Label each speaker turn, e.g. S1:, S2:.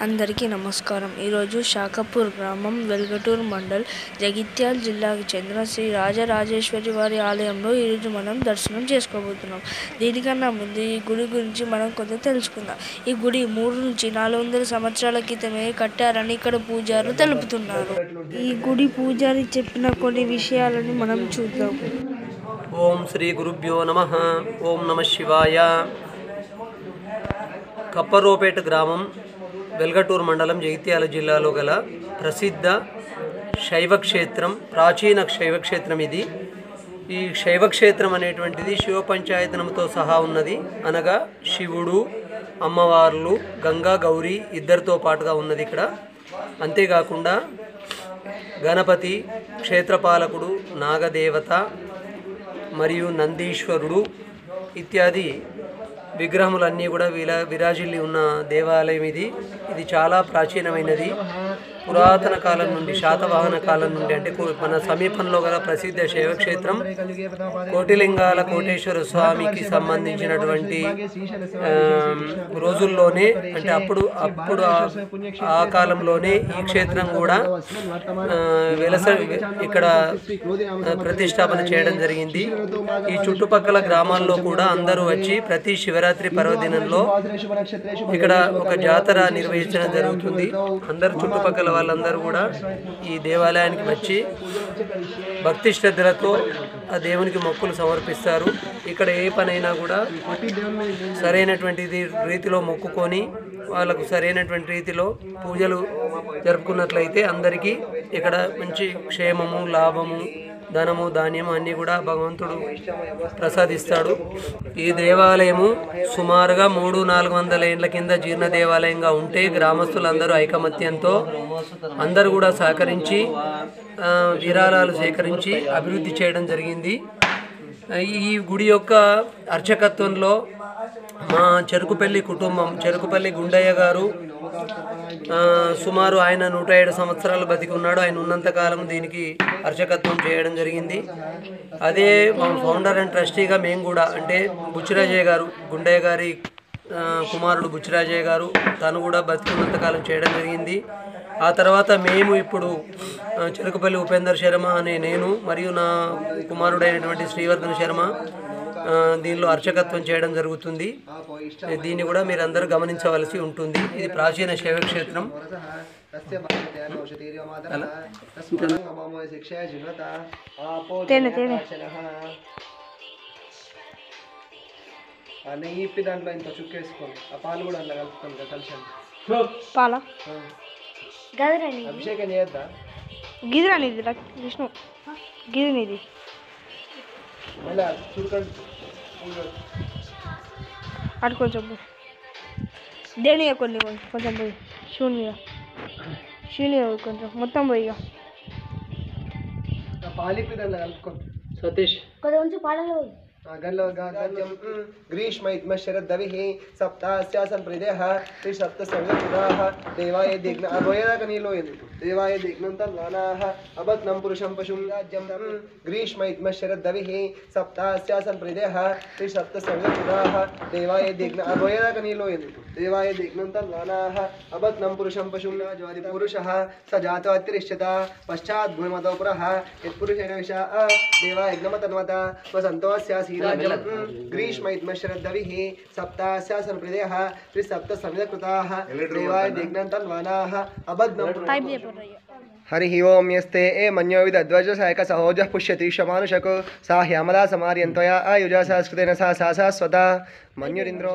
S1: అందరికీ నమస్కారం. ఈరోజు షాకాపూర్ గ్రామం, వెల్గటూరు మండల్, జగిత్యాల జిల్లాకు చెందిన శ్రీ రాజరాజేశ్వరి వారి ఆలయంలో ఈరోజు మనం దర్శనం చేసుకోబోతున్నాం. దీనికన్నా ముందు ఈ గుడి గురించి మనం కొంత తెలుసుకుందాం. ఈ గుడి 3 నుంచి 400 సంవత్సరాల క్రితమే కట్టారని ఇక్కడ పూజారులు తెలుపుతున్నారు. ఈ గుడి పూజారి చెప్పిన కొన్ని విషయాలను మనం చూద్దాం.
S2: ఓం శ్రీ గురుభ్యో నమః. ఓం నమః శివాయ. కప్పరోపేట గ్రామం, వెల్గటూరు మండలం, జగిత్యాల జిల్లాలో గల ప్రసిద్ధ శైవక్షేత్రం, ప్రాచీన శైవక్షేత్రం ఇది. ఈ శైవక్షేత్రం అనేటువంటిది శివ పంచాయతనంతో సహా ఉన్నది. అనగా శివుడు, అమ్మవార్లు, గంగా, గౌరీ ఇద్దరితో పాటుగా ఉన్నది ఇక్కడ. అంతేకాకుండా గణపతి, క్షేత్రపాలకుడు, నాగదేవత మరియు నందీశ్వరుడు ఇత్యాది విగ్రహములన్నీ కూడా విరాజిల్లి ఉన్న దేవాలయం ఇది. ఇది చాలా ప్రాచీనమైనది. పురాతన కాలం నుండి, శాతవాహన కాలం నుండి, అంటే మన సమీపంలో గల ప్రసిద్ధ శైవక్షేత్రం. కోటిలింగాల కోటేశ్వర స్వామికి సంబంధించినటువంటి రోజుల్లోనే, అంటే అప్పుడు ఆ కాలంలోనే ఈ క్షేత్రం కూడా ఇక్కడ ప్రతిష్టాపన చేయడం జరిగింది. ఈ చుట్టుపక్కల గ్రామాల్లో కూడా అందరూ వచ్చి ప్రతి శివరాత్రి పర్వదినంలో ఇక్కడ ఒక జాతర నిర్వహించడం జరుగుతుంది. అందరు చుట్టుపక్కల వాళ్ళందరూ కూడా ఈ దేవాలయానికి వచ్చి భక్తి శ్రద్ధలతో ఆ దేవునికి మొక్కులు సమర్పిస్తారు. ఇక్కడ ఏ పనైనా కూడా సరైనటువంటి రీతిలో మొక్కుకొని వాళ్ళకు సరైనటువంటి రీతిలో పూజలు జరుపుకున్నట్లయితే అందరికీ ఇక్కడ మంచి క్షేమము, లాభము, ధనము, ధాన్యము అన్నీ కూడా భగవంతుడు ప్రసాదిస్తాడు. ఈ దేవాలయము సుమారుగా 300-400 ఏళ్ల కింద జీర్ణ దేవాలయంగా ఉంటే గ్రామస్తులందరూ ఐకమత్యంతో అందరూ కూడా సహకరించి విరాళాలు సేకరించి అభివృద్ధి చేయడం జరిగింది. ఈ గుడి యొక్క అర్చకత్వంలో మా చెరుకుపల్లి కుటుంబం, చెరుకుపల్లి గుండయ్య గారు సుమారు ఆయన 107 సంవత్సరాలు బతికి ఉన్నాడు. ఆయన ఉన్నంతకాలం దీనికి అర్చకత్వం చేయడం జరిగింది. అదే మా ఫౌండర్ అండ్ ట్రస్టీగా మేము కూడా, అంటే బుచ్చిరాజయ్య గారు, గుండయ్య గారి కుమారుడు బుచ్చిరాజయ్య గారు, తను కూడా బతికున్నంతకాలం చేయడం జరిగింది. ఆ తర్వాత మేము ఇప్పుడు చెరుకుపల్లి ఉపేందర్ శర్మ అనే నేను మరియు నా కుమారుడైనటువంటి శ్రీవర్ధన్ శర్మ దీనిలో అర్చకత్వం చేయడం జరుగుతుంది. దీన్ని కూడా మీరు అందరూ గమనించవలసి ఉంటుంది. ఇది ప్రాచీన శైవక్షేత్రం.
S3: నెయ్యి ఇప్పి దాంట్లో ఇంత చుక్కేసుకోండి. ఆ పాలు కూడా అందులో కలుపుతాం కదా, కలిసి
S1: పాల
S3: అభిషేకం చేయొద్దా?
S1: గిరినిది విష్ణు, గిరినిది
S3: మళ్ళీ చురుకండి
S1: అటు కొంచెం దేని కొన్ని కొంచెం పోయి శూన్య కొంచెం మొత్తం పోయి
S3: పాలిప్పి దాంట్లో కలుపుకోండి.
S2: సతీష్
S1: కొంచెం పాలలో
S3: ग्रीष्म शरदविः सप्तास्यासन प्रदेह त्रिसप्तसंवत्सराः देवाय दिग्न अभयदाक नीलोयन्ति देवाय दिग्नन्तर्वाणाः अबध्नं पुरुषं पशुं राज्यं ग्रीष्म शरदविः सप्तास्यासन प्रदेह त्रिसप्तसंवत्सराः देवाय दिग्न अभयदाक नीलोयन्ति देवाय दिग्नन्तर्वाणाः अबध्नं पुरुषं पशुं ज्वारि पुरुषः स जातवत्तिरिष्यता पश्चात् भूमतो पुरः यत्पुरुषेण विषा देवाय यज्ञमतन्वता वसन्तोऽस्यासि ग्रीष्म शरदविः सप्तास्यासन प्रदेह त्रिसप्तसंवत्सराः देवाय दिग्नन्तर्वाणाः अबध्नं हरि ओं यस्ते मन्यो विदध्वज सायक सहोजः पुष्यति शमानुषको सा ह्यामला समार्यन्त्वया आयुजा संस्कृतेन सा शाश्वता मन्युरिन्द्रो